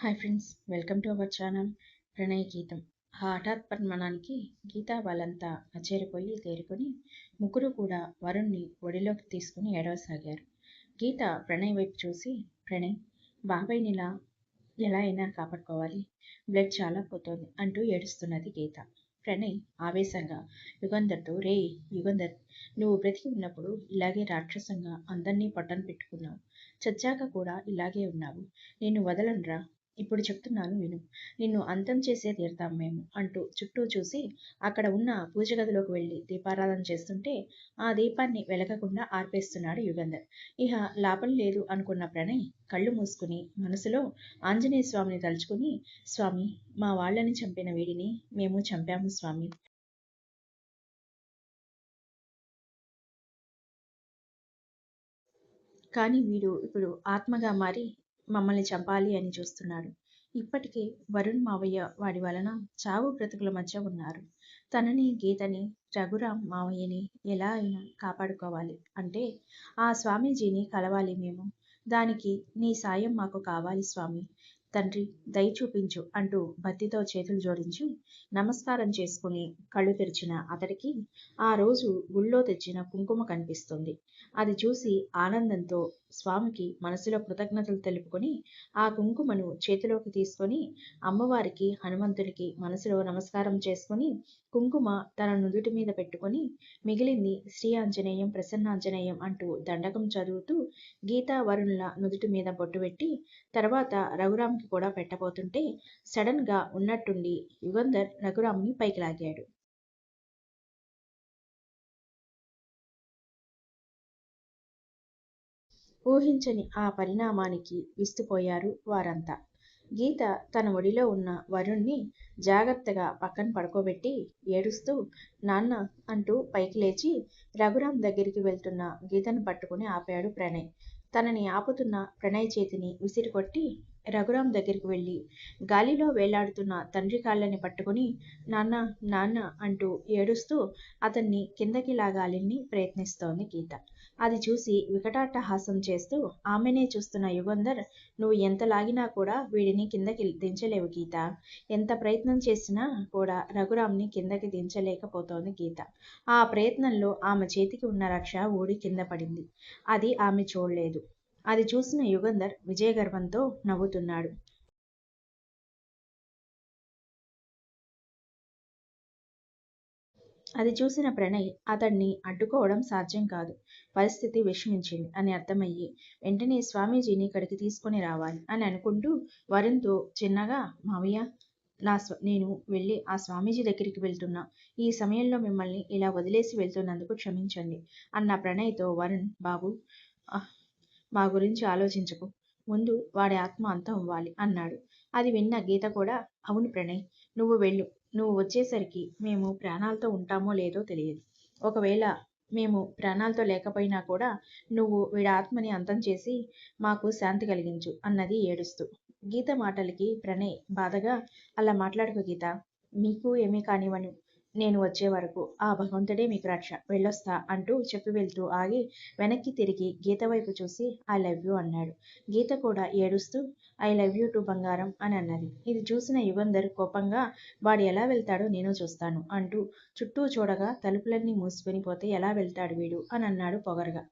Hi friends, welcome to our channel Pranay గీతం. ఆ హఠాత్ పరిమాణానికి గీత వాళ్ళంతా అచేరిపోయి తేరుకొని ముగ్గురు కూడా వరుణ్ణి ఒడిలోకి తీసుకుని ఏడవసాగారు. గీత ప్రణయ్ వైపు చూసి, ప్రణయ్, బాబాయ్నిలా ఎలా అయినా కాపాడుకోవాలి, బ్లడ్ చాలా పోతోంది అంటూ ఏడుస్తున్నది గీత. ప్రణయ్ ఆవేశంగా యుగంధర్తో, రే యుగంధర్, నువ్వు బ్రతికి ఉన్నప్పుడు ఇలాగే రాక్షసంగా అందరినీ పట్టను పెట్టుకున్నావు, చచ్చాక కూడా ఇలాగే ఉన్నావు, నిన్ను వదలనురా, ఇప్పుడు చెప్తున్నాను విను, నిన్ను అంతం చేసే తీరుతాం మేము అంటూ చుట్టూ చూసి అక్కడ ఉన్న పూజ గదిలోకి వెళ్ళి దీపారాధన చేస్తుంటే ఆ దీపాన్ని వెలగకుండా ఆర్పేస్తున్నాడు యుగంధర్. ఇహ లాభం లేదు అనుకున్న ప్రణయ్ కళ్ళు మూసుకుని మనసులో ఆంజనేయ స్వామిని తలుచుకుని, స్వామి, మా వాళ్ళని చంపిన వీడిని మేము చంపాము స్వామి, కానీ వీడు ఇప్పుడు ఆత్మగా మారి మమ్మల్ని చంపాలి అని చూస్తున్నాడు. ఇప్పటికే వరుణ్ మావయ్య వాడి వలన చావు బ్రతుకుల మధ్య ఉన్నారు. తనని, గీతని, రఘురాం మావయ్యని ఎలా అయినా కాపాడుకోవాలి అంటే ఆ స్వామీజీని కలవాలి మేము. దానికి నీ సాయం మాకు కావాలి స్వామి. తండ్రి, దయ చూపించు అంటూ భక్తితో చేతులు జోడించి నమస్కారం చేసుకుని కళ్ళు తెరిచిన అతడికి ఆ రోజు గుళ్ళో తెచ్చిన కుంకుమ కనిపిస్తుంది. అది చూసి ఆనందంతో స్వామికి మనసులో కృతజ్ఞతలు తెలుపుకొని ఆ కుంకుమను చేతిలోకి తీసుకొని అమ్మవారికి, హనుమంతుడికి మనసులో నమస్కారం చేసుకొని కుంకుమ తన నుదుటి మీద పెట్టుకొని మిగిలింది శ్రీ ఆంజనేయం ప్రసన్నాంజనేయం అంటూ దండకం చదువుతూ గీతా వరుణుల నుదుటి మీద బొట్టు పెట్టి తర్వాత రఘురాంకి కూడా పెట్టబోతుంటే సడన్ గా ఉన్నట్టుండి యుగంధర్ రఘురాంని పైకి లాగాడు. ఊహించని ఆ పరిణామానికి విస్తుపోయారు వారంతా. గీత తన ఒడిలో ఉన్న వరుణ్ణి జాగ్రత్తగా పక్కన పడుకోబెట్టి ఏడుస్తూ, నాన్న అంటూ పైకి లేచి రఘురాం దగ్గరికి వెళ్తున్న గీతను పట్టుకుని ఆపాడు ప్రణయ్. తనని ఆపుతున్న ప్రణయ్ చేతిని విసిరికొట్టి రఘురాం దగ్గరికి వెళ్ళి గాలిలో వేలాడుతున్న తండ్రి కాళ్ళని పట్టుకుని నాన్న, నాన్న అంటూ ఏడుస్తూ అతన్ని కిందకి లాగాలని ప్రయత్నిస్తోంది గీత. అది చూసి వికటాట్టహాసం చేస్తూ ఆమెనే చూస్తున్న యుగంధర్, నువ్వు ఎంత లాగినా కూడా వీడిని కిందకి దించలేవు గీత, ఎంత ప్రయత్నం చేసినా కూడా రఘురాంని కిందకి దించలేకపోతోంది గీత. ఆ ప్రయత్నంలో ఆమె చేతికి ఉన్న రక్ష ఊడి కింద పడింది. అది ఆమె చూడలేదు. అది చూసిన యుగంధర్ విజయగర్వంతో నవ్వుతున్నాడు. అది చూసిన ప్రణయ్ అతన్ని అడ్డుకోవడం సాధ్యం కాదు. పరిస్థితి విషమించింది అని అర్థమయ్యి వెంటనే స్వామీజీని ఇక్కడికి తీసుకొని రావాలి అని అనుకుంటూ వరుణ్తో చిన్నగా, మావయ్య, నేను వెళ్ళి ఆ స్వామీజీ దగ్గరికి వెళ్తున్నా, ఈ సమయంలో మిమ్మల్ని ఇలా వదిలేసి వెళ్తున్నందుకు క్షమించండి అన్న ప్రణయ్తో వరుణ్, బాబు, మా గురించి ఆలోచించకు, ముందు వాడి ఆత్మ అంతం అవ్వాలి అన్నాడు. అది విన్న గీత కూడా, అవును ప్రణయ్, నువ్వు వెళ్ళు, నువ్వు వచ్చేసరికి మేము ప్రాణాలతో ఉంటామో లేదో తెలియదు, ఒకవేళ మేము ప్రాణాలతో లేకపోయినా కూడా నువ్వు వీడి ఆత్మని అంతం చేసి మాకు శాంతి కలిగించు అన్నది ఏడుస్తూ. గీత మాటలకి ప్రణయ్ బాధగా, అలా మాట్లాడుకో గీత, మీకు ఏమీ కానివ్వను, నేను వచ్చే వరకు ఆ భగవంతుడే మీకు రక్ష, వెళ్ళొస్తా అంటూ చెప్పి వెళ్తూ ఆగి వెనక్కి తిరిగి గీత వైపు చూసి ఐ లవ్ యూ అన్నాడు. గీత కూడా ఏడుస్తూ ఐ లవ్ యూ టు బంగారం అని అన్నది. ఇది చూసిన యుగంధర్ కోపంగా, వాడు ఎలా వెళ్తాడో నేను చూస్తాను అంటూ చుట్టూ చూడగా తలుపులన్నీ మూసుకొని పోతే ఎలా వెళ్తాడు వీడు అని అన్నాడు పొగరుగా.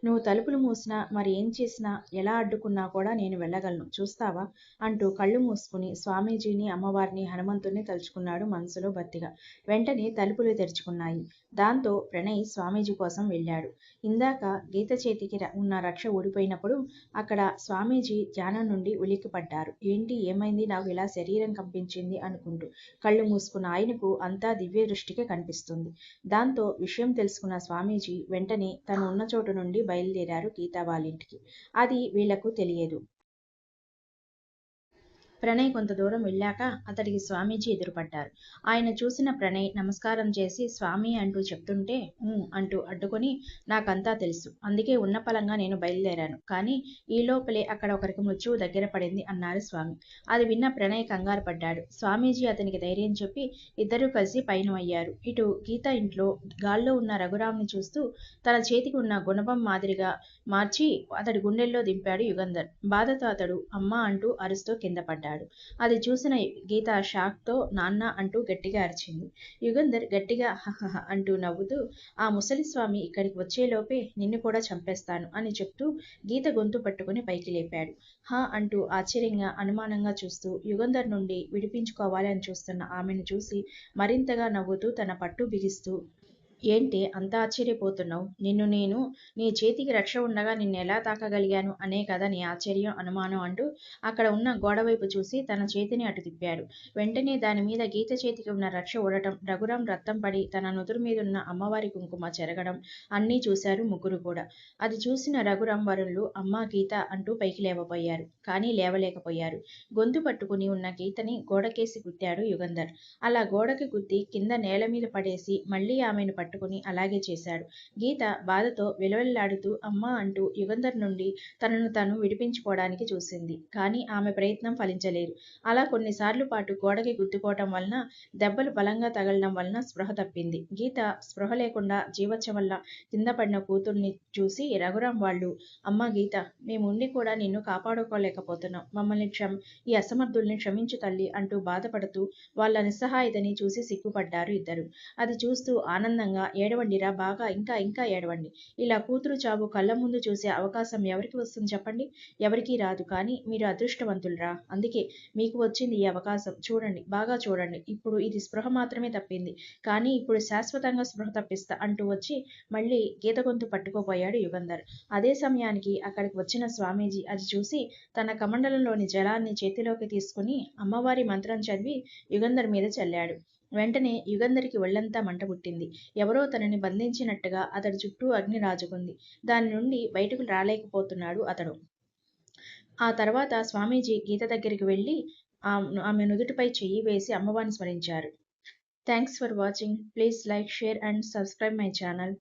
నువ్వు తలుపులు మూసినా, మరి ఏం చేసినా, ఎలా అడ్డుకున్నా కూడా నేను వెళ్ళగలను, చూస్తావా అంటూ కళ్ళు మూసుకుని స్వామీజీని, అమ్మవారిని, హనుమంతుణ్ణి తలుచుకున్నాడు మనసులో భక్తిగా. వెంటనే తలుపులు తెరుచుకున్నాయి. దాంతో ప్రణయ్ స్వామీజీ కోసం వెళ్ళాడు. ఇందాక గీత చేతికి ఉన్న రక్ష ఊడిపోయినప్పుడు అక్కడ స్వామీజీ ధ్యానం నుండి ఉలిక్కిపడ్డారు. ఏంటి, ఏమైంది, నాకు ఇలా శరీరం కంపించింది అనుకుంటూ కళ్ళు మూసుకున్న ఆయనకు అంతా దివ్య దృష్టికి కనిపిస్తుంది. దాంతో విషయం తెలుసుకున్న స్వామీజీ వెంటనే తను ఉన్న చోటు నుండి బయలుదేరారు గీతా వాళ్ళింటికి. అది వీళ్లకు తెలియదు. ప్రణయ్ కొంత దూరం వెళ్ళాక అతడికి స్వామీజీ ఎదురుపడ్డారు. ఆయన చూసిన ప్రణయ్ నమస్కారం చేసి స్వామి అంటూ చెప్తుంటే అంటూ అడ్డుకొని నాకంతా తెలుసు. అందుకే ఉన్న పలంగా నేను బయలుదేరాను. కానీ ఈ లోపలే అక్కడ ఒకరికి మృత్యువు దగ్గర పడింది అన్నారు స్వామి. అది విన్న ప్రణయ్ కంగారు పడ్డాడు. స్వామీజీ అతనికి ధైర్యం చెప్పి ఇద్దరూ కలిసి పయనం అయ్యారు. ఇటు గీత ఇంట్లో గాల్లో ఉన్న రఘురాంని చూస్తూ తన చేతికి ఉన్న గుణపం మాదిరిగా మార్చి అతడి గుండెల్లో దింపాడు యుగంధర్. బాధతో అతడు అమ్మా అంటూ అరుస్తూ కింద పడ్డాడు. అది చూసిన గీత షాక్తో నాన్న అంటూ గట్టిగా అరిచింది. యుగంధర్ గట్టిగా హహహ అంటూ నవ్వుతూ ఆ ముసలిస్వామి ఇక్కడికి వచ్చేలోపే నిన్ను కూడా చంపేస్తాను అని చెప్తూ గీత గొంతు పట్టుకుని పైకి లేపాడు. హా అంటూ ఆశ్చర్యంగా అనుమానంగా చూస్తూ యుగంధర్ నుండి విడిపించుకోవాలి అని చూస్తున్న ఆమెను చూసి మరింతగా నవ్వుతూ తన పట్టు బిగిస్తూ ఏంటి అంత ఆశ్చర్యపోతున్నావు? నేను నీ చేతికి రక్ష ఉండగా నిన్నెలా తాకగలిగాను అనే కదా నీ ఆశ్చర్యం, అనుమానం అంటూ అక్కడ ఉన్న గోడవైపు చూసి తన చేతిని అటు తిప్పాడు. వెంటనే దానిమీద గీత చేతికి ఉన్న రక్ష ఊడటం, రఘురాం రక్తం పడి తన నుదురు మీదున్న అమ్మవారి కుంకుమ చెరగడం అన్నీ చూశారు ముగ్గురు కూడా. అది చూసిన రఘురాం వరుణులు అమ్మా గీత అంటూ పైకి లేవబోయారు. కానీ లేవలేకపోయారు. గొంతు పట్టుకుని ఉన్న గీతని గోడకేసి గుద్దాడు యుగంధర్. అలా గోడకి గుద్ది కింద నేల మీద పడేసి మళ్ళీ ఆమెను పట్టుకుని అలాగే చేశాడు. గీత బాధతో విలవిల్లాడుతూ అమ్మా అంటూ యుగంధర్ నుండి తనను తాను విడిపించుకోవడానికి చూసింది. కానీ ఆమె ప్రయత్నం ఫలించలేదు. అలా కొన్నిసార్లు పాటు గోడకి గుద్దుకోవటం వలన, దెబ్బలు బలంగా తగలడం వలన స్పృహ తప్పింది. గీత స్పృహ లేకుండా జీవచ్చ వల్ల కింద పడిన కూతుర్ని చూసి రఘురాం వాళ్ళు అమ్మా గీత, మేముండి కూడా నిన్ను కాపాడుకోలేకపోతున్నాం. మమ్మల్ని ఈ అసమర్థుల్ని క్షమించు తల్లి అంటూ బాధపడుతూ వాళ్ళ నిస్సహాయతని చూసి సిగ్గుపడ్డారు ఇద్దరు. అది చూస్తూ ఆనందంగా ఏడవండిరా బాగా, ఇంకా ఇంకా ఏడవండి. ఇలా కూతురు చావు కళ్ళ ముందు చూసే అవకాశం ఎవరికి వస్తుంది చెప్పండి? ఎవరికీ రాదు. కానీ మీరు అదృష్టవంతులరా. అందుకే మీకు వచ్చింది ఈ అవకాశం. చూడండి, బాగా చూడండి. ఇప్పుడు ఇది స్పృహ మాత్రమే తప్పింది. కానీ ఇప్పుడు శాశ్వతంగా స్పృహ తప్పిస్తా అంటూ వచ్చి మళ్ళీ గీత గొంతు పట్టుకోపోయాడు యుగంధర్. అదే సమయానికి అక్కడికి వచ్చిన స్వామీజీ అది చూసి తన కమండలంలోని జలాన్ని చేతిలోకి తీసుకుని అమ్మవారి మంత్రం చదివి యుగంధర్ మీద చల్లాడు. వెంటనే యుగంధర్కి ఒళ్ళంతా మంట పుట్టింది. ఎవరో తనని బంధించినట్టుగా అతడి చుట్టూ అగ్ని రాజుకుంది. దాని నుండి బయటకు రాలేకపోతున్నాడు అతడు. ఆ తర్వాత స్వామీజీ గీత దగ్గరికి వెళ్ళి ఆమె నుదుటిపై చెయ్యి వేసి అమ్మవారిని స్మరించారు. Thanks for watching. Please like, share and subscribe my channel.